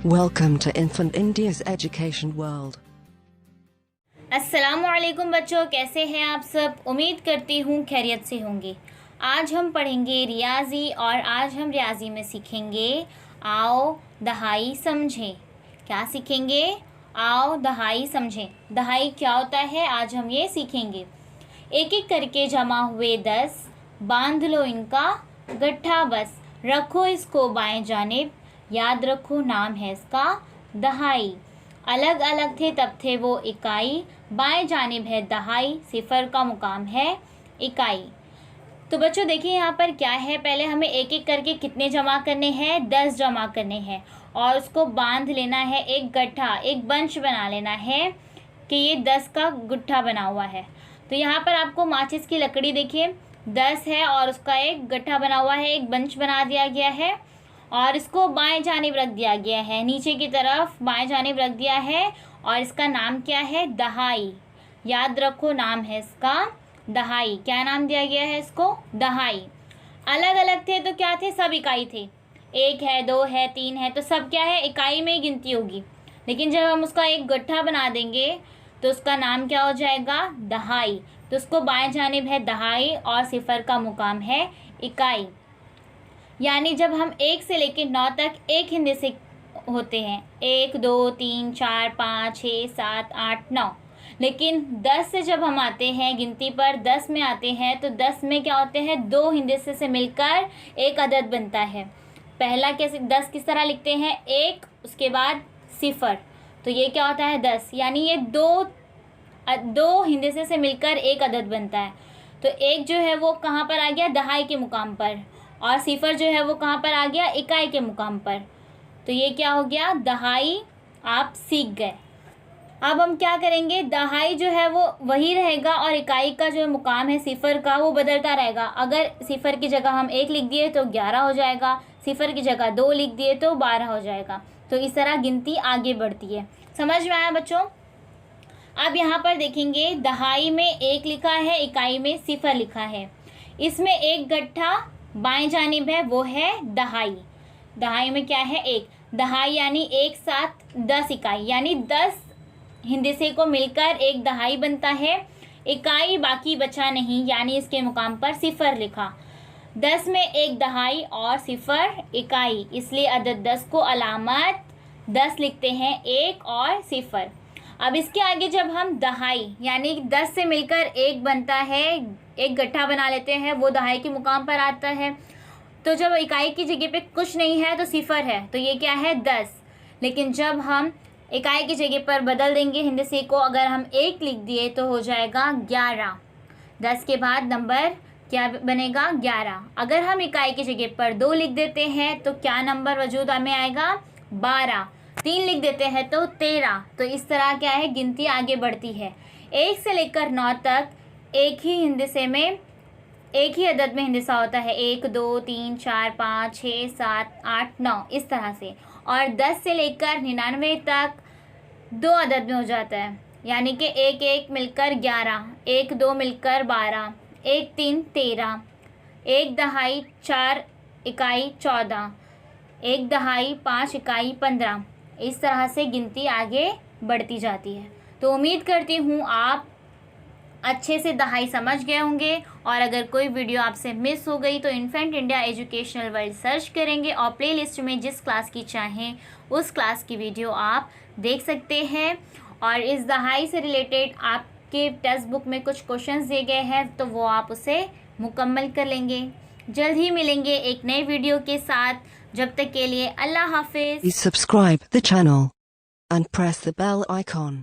Welcome to Infant India's education world. अस्सलामुअलैकुम बच्चों, कैसे हैं आप सब। उम्मीद करती हूँ खैरियत से होंगे। आज हम पढ़ेंगे रियाजी और आज हम रियाजी में सीखेंगे आओ दहाई समझें। क्या सीखेंगे? आओ दहाई समझें। दहाई क्या होता है आज हम ये सीखेंगे। एक एक करके जमा हुए 10, बांध लो इनका गट्ठा बस, रखो इसको बाएं जानिब, याद रखो नाम है इसका दहाई। अलग अलग थे तब थे वो इकाई, बाएं जानिब है दहाई, सिफर का मुकाम है इकाई। तो बच्चों देखिए यहाँ पर क्या है, पहले हमें एक एक करके कितने जमा करने हैं, 10 जमा करने हैं और उसको बांध लेना है एक गट्ठा, एक बंच बना लेना है कि ये 10 का गुट्ठा बना हुआ है। तो यहाँ पर आपको माचिस की लकड़ी देखिए 10 है और उसका एक गट्ठा बना हुआ है, एक बंच बना दिया गया है और इसको बाएं जानिब रख दिया गया है, नीचे की तरफ बाएं जानिब रख दिया है और इसका नाम क्या है दहाई। याद रखो नाम है इसका दहाई। क्या नाम दिया गया है इसको? दहाई। अलग अलग थे तो क्या थे, सब इकाई थे। 1 है, 2 है, 3 है, तो सब क्या है इकाई में ही गिनती होगी। लेकिन जब हम उसका एक गट्ठा बना देंगे तो उसका नाम क्या हो जाएगा दहाई। तो उसको बाएं जानिब है दहाई और सिफर का मुकाम है इकाई। यानी जब हम 1 से लेकर 9 तक एक हिंदे से होते हैं, 1 2 3 4 5 6 7 8 9। लेकिन 10 से जब हम आते हैं गिनती पर, 10 में आते हैं तो 10 में क्या होते हैं, 2 हिंदे से मिलकर एक अदद बनता है। पहला कैसे 10 किस तरह लिखते हैं, 1 उसके बाद सिफर, तो ये क्या होता है 10। यानी ये दो हिंदे से मिलकर एक अदद बनता है। तो एक जो है वो कहाँ पर आ गया, दहाई के मुकाम पर, और सिफर जो है वो कहाँ पर आ गया, इकाई के मुकाम पर। तो ये क्या हो गया दहाई, आप सीख गए। अब हम क्या करेंगे, दहाई जो है वो वही रहेगा और इकाई का जो मुकाम है सिफर का वो बदलता रहेगा। अगर सिफर की जगह हम 1 लिख दिए तो 11 हो जाएगा, सिफर की जगह 2 लिख दिए तो 12 हो जाएगा। तो इस तरह गिनती आगे बढ़ती है। समझ में आया बच्चों? अब यहाँ पर देखेंगे दहाई में 1 लिखा है, इकाई में सिफर लिखा है। इसमें एक गट्ठा बाएं जानिब है वो है दहाई। दहाई में क्या है 1, दहाई यानी एक साथ 10 इकाई, यानी 10 हिंदसे को मिलकर एक दहाई बनता है। इकाई बाकी बचा नहीं, यानी इसके मुकाम पर सिफर लिखा। 10 में एक दहाई और सिफर इकाई, इसलिए अदद 10 को अलामत 10 लिखते हैं, 1 और सिफर। अब इसके आगे जब हम दहाई यानी 10 से मिलकर एक बनता है, एक गट्ठा बना लेते हैं, वो दहाई के मुकाम पर आता है। तो जब इकाई की जगह पे कुछ नहीं है तो सिफर है, तो ये क्या है 10। लेकिन जब हम इकाई की जगह पर बदल देंगे हिंदसे को, अगर हम 1 लिख दिए तो हो जाएगा 11। 10 के बाद नंबर क्या बनेगा 11। अगर हम इकाई की जगह पर 2 लिख देते हैं तो क्या नंबर वजूद में आएगा 12। 3 लिख देते हैं तो 13। तो इस तरह क्या है गिनती आगे बढ़ती है। 1 से लेकर 9 तक एक ही हिंदसे में, एक ही अदद में हिंदसा होता है, 1 2 3 4 5 6 7 8 9 इस तरह से। और 10 से लेकर 99 तक 2 अदद में हो जाता है, यानी कि 1 1 मिलकर 11, 1 2 मिलकर 12, 1 3 13, 1 दहाई 4 इकाई 14, 1 दहाई 5 इकाई 15। इस तरह से गिनती आगे बढ़ती जाती है। तो उम्मीद करती हूँ आप अच्छे से दहाई समझ गए होंगे। और अगर कोई वीडियो आपसे मिस हो गई तो infant India educational world search करेंगे और प्लेलिस्ट में जिस क्लास की चाहें उस क्लास की वीडियो आप देख सकते हैं। और इस दहाई से रिलेटेड आपके टेक्स्ट बुक में कुछ क्वेश्चंस दिए गए हैं, तो वो आप उसे मुकम्मल कर लेंगे। जल्द ही मिलेंगे एक नए वीडियो के साथ। जब तक के लिए अल्लाह हाफिज़। Please subscribe the channel and press the bell icon.